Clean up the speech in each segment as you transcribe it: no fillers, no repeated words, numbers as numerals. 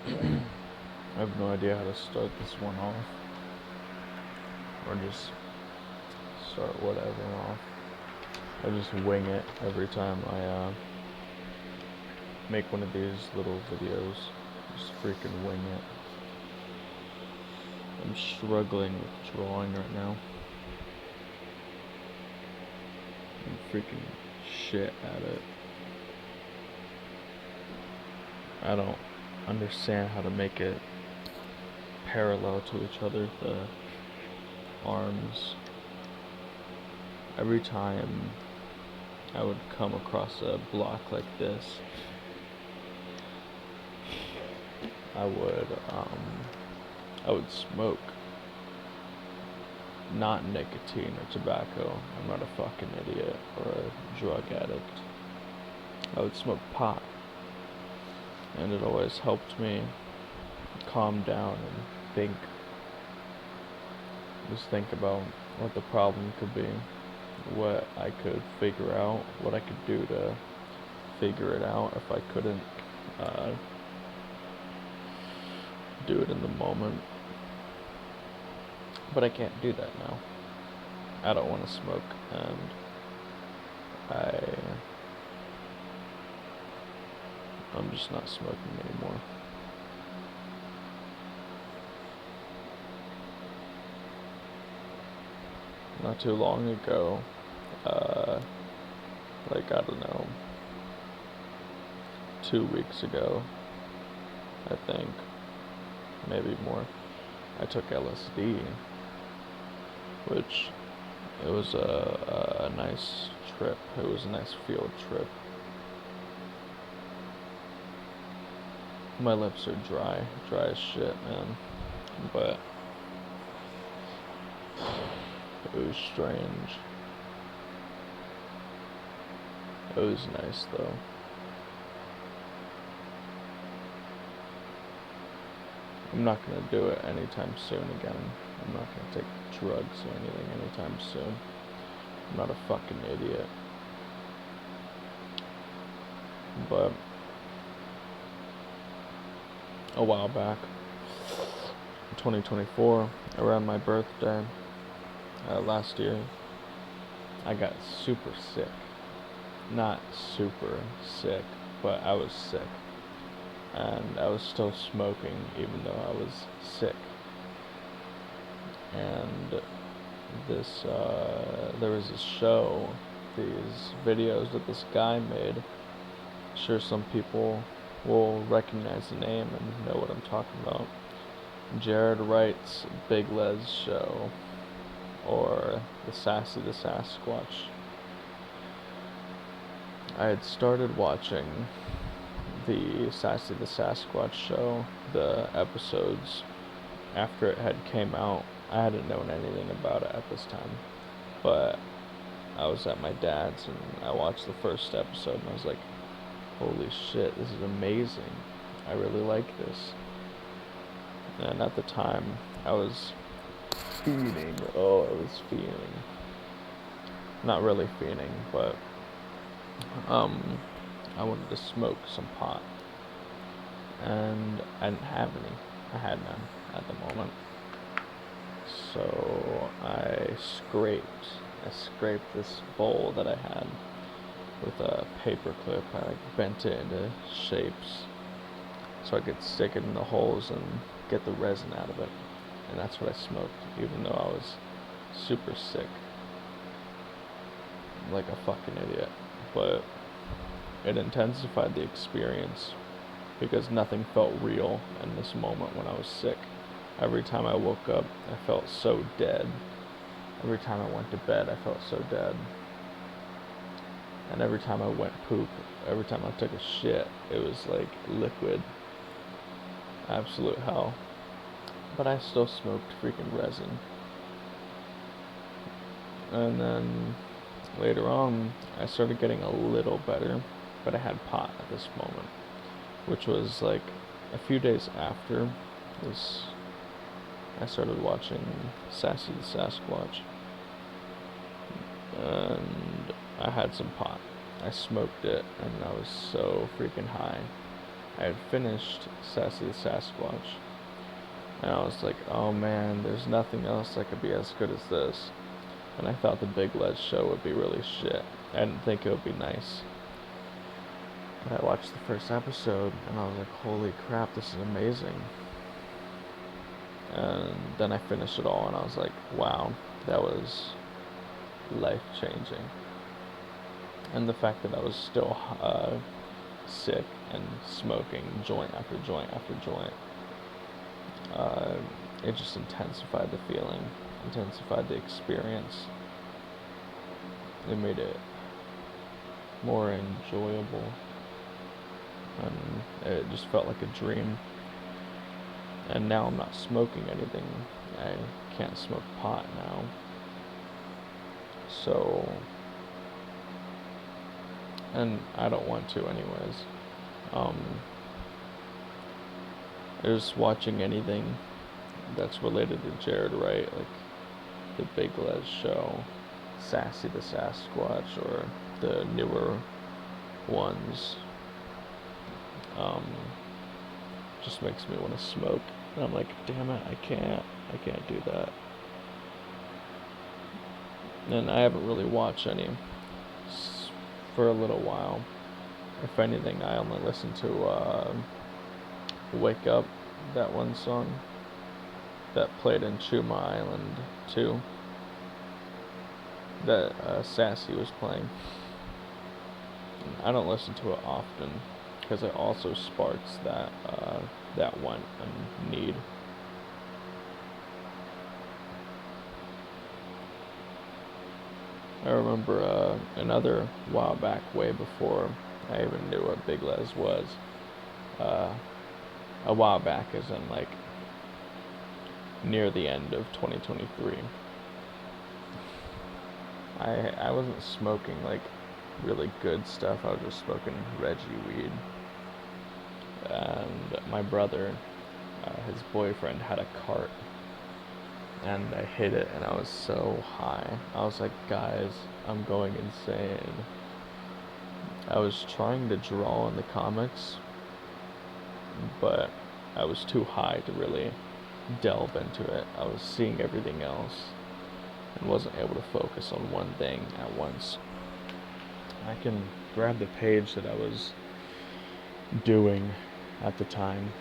I have no idea how to start this one off, or just start whatever off. I just wing it every time I make one of these little videos. Just freaking wing it. I'm struggling with drawing right now. I'm freaking shit at it. I don't understand how to make it parallel to each other, the arms. Every time I would come across a block like this, I would smoke. Not nicotine or tobacco. I'm not a fucking idiot or a drug addict. I would smoke pot. And it always helped me calm down and think. Just think about what the problem could be, what I could figure out, what I could do to figure it out if I couldn't do it in the moment. But I can't do that now. I don't want to smoke, and I'm just not smoking anymore. Not too long ago, like, I don't know, 2 weeks ago, I think, maybe more, I took LSD, which, it was a nice trip. It was a nice field trip. My lips are dry as shit, man, but it was strange. It was nice, though. I'm not gonna do it anytime soon again. I'm not gonna take drugs or anything anytime soon. I'm not a fucking idiot. But a while back, 2024, around my birthday, last year, I got super sick. Not super sick, but I was sick. And I was still smoking even though I was sick. And there was this show, these videos that this guy made. I'm sure some people will recognize the name and know what I'm talking about. Jared Wright's Big Les show, or the Sasquatch. I had started watching the Sasquatch show, the episodes after it had came out. I hadn't known anything about it at this time, but I was at my dad's and I watched the first episode and I was like, holy shit, this is amazing. I really like this. And at the time, I was fiending. Oh, I was fiending. Not really fiending, but I wanted to smoke some pot. And I didn't have any. I had none at the moment. So I scraped this bowl that I had with a paper clip. I bent it into shapes so I could stick it in the holes and get the resin out of it. And that's what I smoked, even though I was super sick. Like a fucking idiot. But it intensified the experience because nothing felt real in this moment when I was sick. Every time I woke up, I felt so dead. Every time I went to bed, I felt so dead. And every time I went poop, every time I took a shit, it was like liquid. Absolute hell. But I still smoked freaking resin. And then later on, I started getting a little better, but I had pot at this moment, which was like a few days after this. I started watching Sassy the Sasquatch, and I had some pot. I smoked it, and I was so freaking high. I had finished Sassy the Sasquatch, and I was like, oh man, there's nothing else that could be as good as this. And I thought the Big Les show would be really shit. I didn't think it would be nice. But I watched the first episode, and I was like, holy crap, this is amazing. And then I finished it all, and I was like, wow, that was life-changing. And the fact that I was still sick and smoking joint after joint after joint, it just intensified the feeling, intensified the experience. It made it more enjoyable, and it just felt like a dream. And now I'm not smoking anything. I can't smoke pot now. So, and I don't want to anyways. Just watching anything that's related to Jared Wright, like the Big Les show, Sassy the Sasquatch, or the newer ones, just makes me want to smoke. And I'm like, damn it, I can't do that. And I haven't really watched any for a little while. If anything, I only listen to Wake Up, that one song that played in Chuma Island 2 that Sassy was playing. I don't listen to it often because it also sparks that want and need. I remember another while back, way before I even knew what Big Les was. A while back, as in like near the end of 2023. I wasn't smoking like really good stuff. I was just smoking Reggie weed. And my brother, his boyfriend, had a cart, and I hit it, and I was so high. I was like, guys, I'm going insane. I was trying to draw in the comics, but I was too high to really delve into it. I was seeing everything else and wasn't able to focus on one thing at once. I can grab the page that I was doing at the time.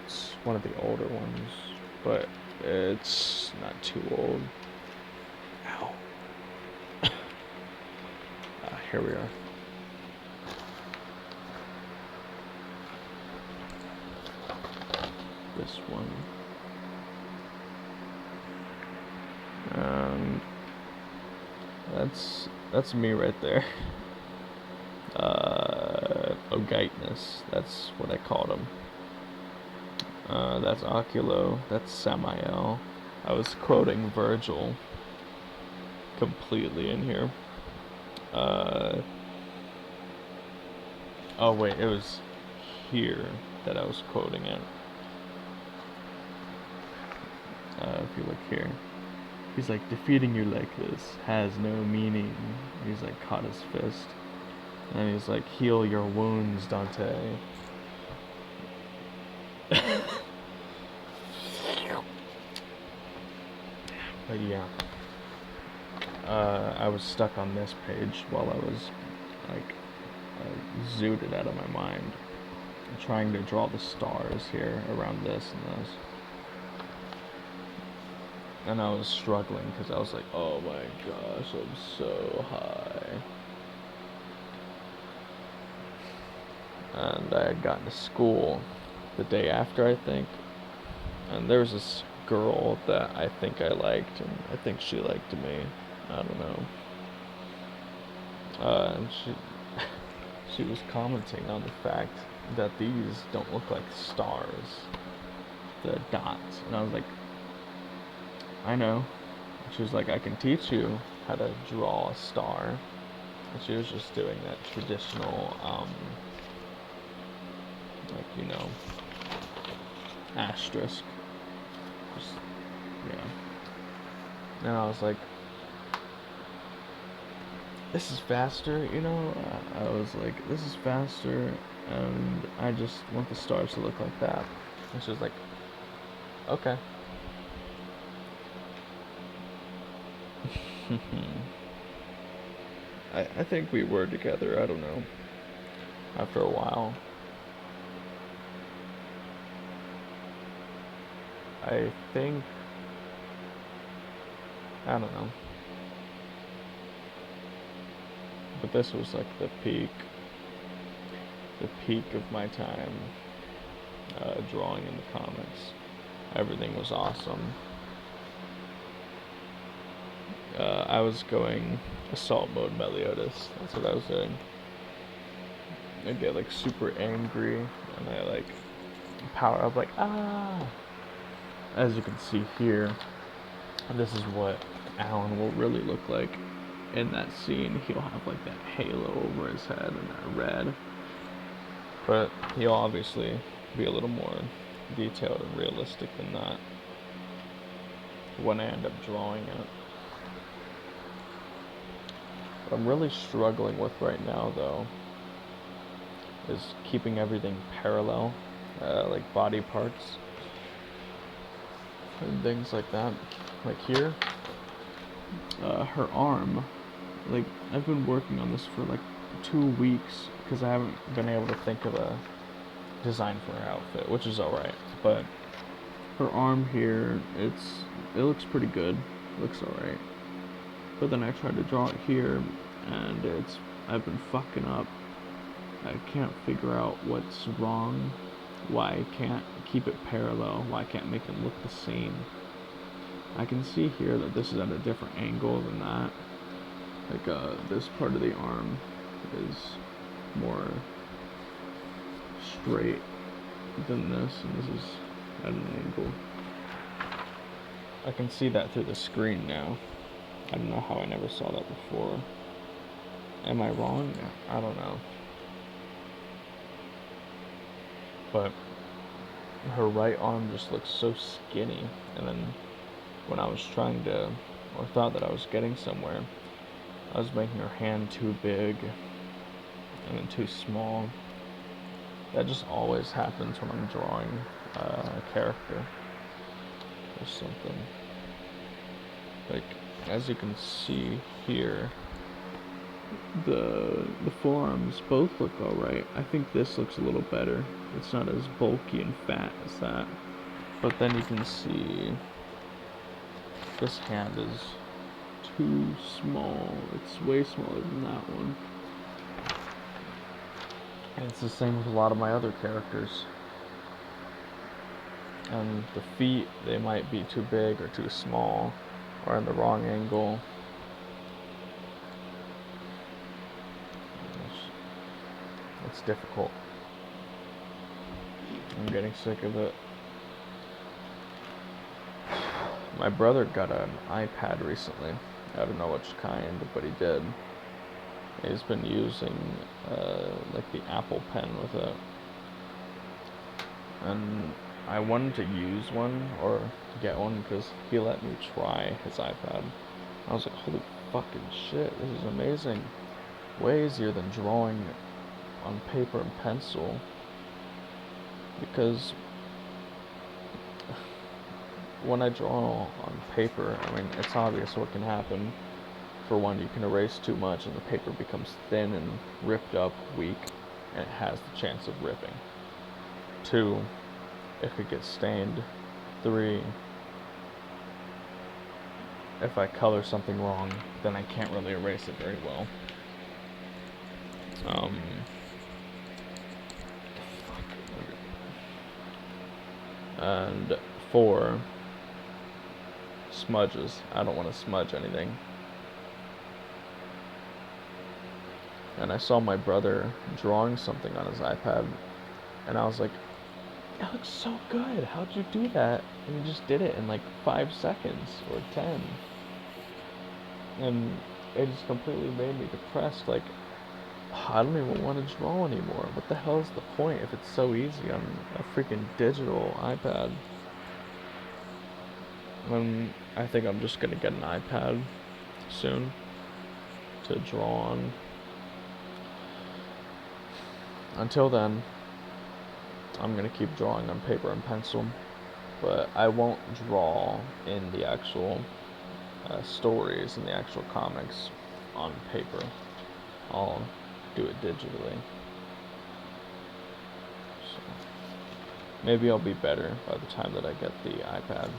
It's one of the older ones, but it's not too old. Ow. Here we are. This one. That's me right there. Ogightness, that's what I called him. That's Oculo, that's Samael. I was quoting Virgil completely in here. Oh wait, it was here that I was quoting it. If you look here, he's like, defeating you like this has no meaning. He's like caught his fist, and he's like, heal your wounds, Dante. But yeah, I was stuck on this page while I was like zooted out of my mind, trying to draw the stars here around this and this. And I was struggling because I was like, oh my gosh, I'm so high. And I had gotten to school the day after, I think. And there was this girl that I think I liked, and I think she liked me. I don't know. And she was commenting on the fact that these don't look like stars, the dots. And I was like, I know. She was like, I can teach you how to draw a star. And she was just doing that traditional, like, you know, asterisk. Just, yeah. And I was like, this is faster, you know? I was like, this is faster. and I just want the stars to look like that. And she was like, okay. I think we were together, I don't know, after a while. I think, I don't know. But this was like the peak of my time drawing in the comics. Everything was awesome. I was going assault mode Meliodas. That's what I was doing. I get like super angry and I like power up like ah. As you can see here, this is what Alan will really look like in that scene. He'll have like that halo over his head and that red. But he'll obviously be a little more detailed and realistic than that when I end up drawing it. What I'm really struggling with right now, though, is keeping everything parallel, like body parts and things like that. Like here, her arm, like I've been working on this for like 2 weeks because I haven't been able to think of a design for her outfit, which is alright. But her arm here, it looks pretty good, looks alright. But then I tried to draw it here, and I've been fucking up. I can't figure out what's wrong, why I can't keep it parallel, why I can't make them look the same. I can see here that this is at a different angle than that. Like, this part of the arm is more straight than this, and this is at an angle. I can see that through the screen now. I don't know how I never saw that before. Am I wrong? I don't know. But her right arm just looks so skinny, and then when I was trying to, or thought that I was getting somewhere, I was making her hand too big and then too small. That just always happens when I'm drawing a character or something. Like, as you can see here, the forearms both look alright. I think this looks a little better. It's not as bulky and fat as that. But then you can see this hand is too small. It's way smaller than that one. And it's the same with a lot of my other characters. And the feet, they might be too big or too small or in the wrong angle. It's difficult. I'm getting sick of it. My brother got an iPad recently. I don't know which kind, but he did. He's been using like the Apple Pen with it. And I wanted to use one or get one because he let me try his iPad. I was like, holy fucking shit, this is amazing. Way easier than drawing on paper and pencil, because when I draw on paper, I mean, it's obvious what can happen. For one, you can erase too much and the paper becomes thin and ripped up, weak, and it has the chance of ripping. 2, it could get stained. 3, if I color something wrong, then I can't really erase it very well. And 4, smudges. I don't want to smudge anything. And I saw my brother drawing something on his iPad, and I was like, that looks so good. How'd you do that? And he just did it in like 5 seconds or 10. And it just completely made me depressed. Like, I don't even want to draw anymore. What the hell is the point if it's so easy on a freaking digital iPad? I think I'm just gonna get an iPad soon to draw on. until then, I'm gonna keep drawing on paper and pencil, but I won't draw in the actual stories and the actual comics on paper. I'll do it digitally. So maybe I'll be better by the time that I get the iPad.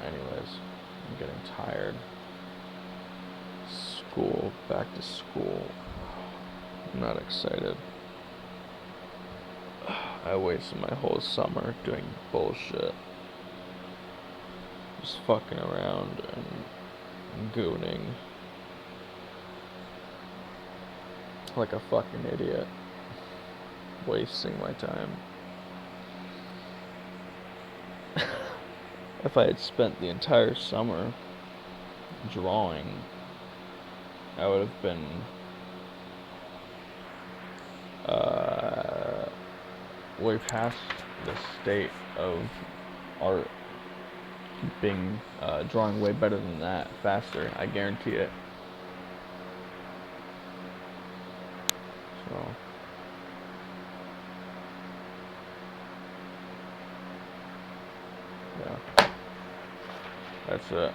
Anyways, I'm getting tired. School, back to school. I'm not excited. I wasted my whole summer doing bullshit. Just fucking around and gooning. Like a fucking idiot. Wasting my time. If I had spent the entire summer drawing, I would have been way past the state of art being drawing way better than that, faster, I guarantee it. So yeah, that's it.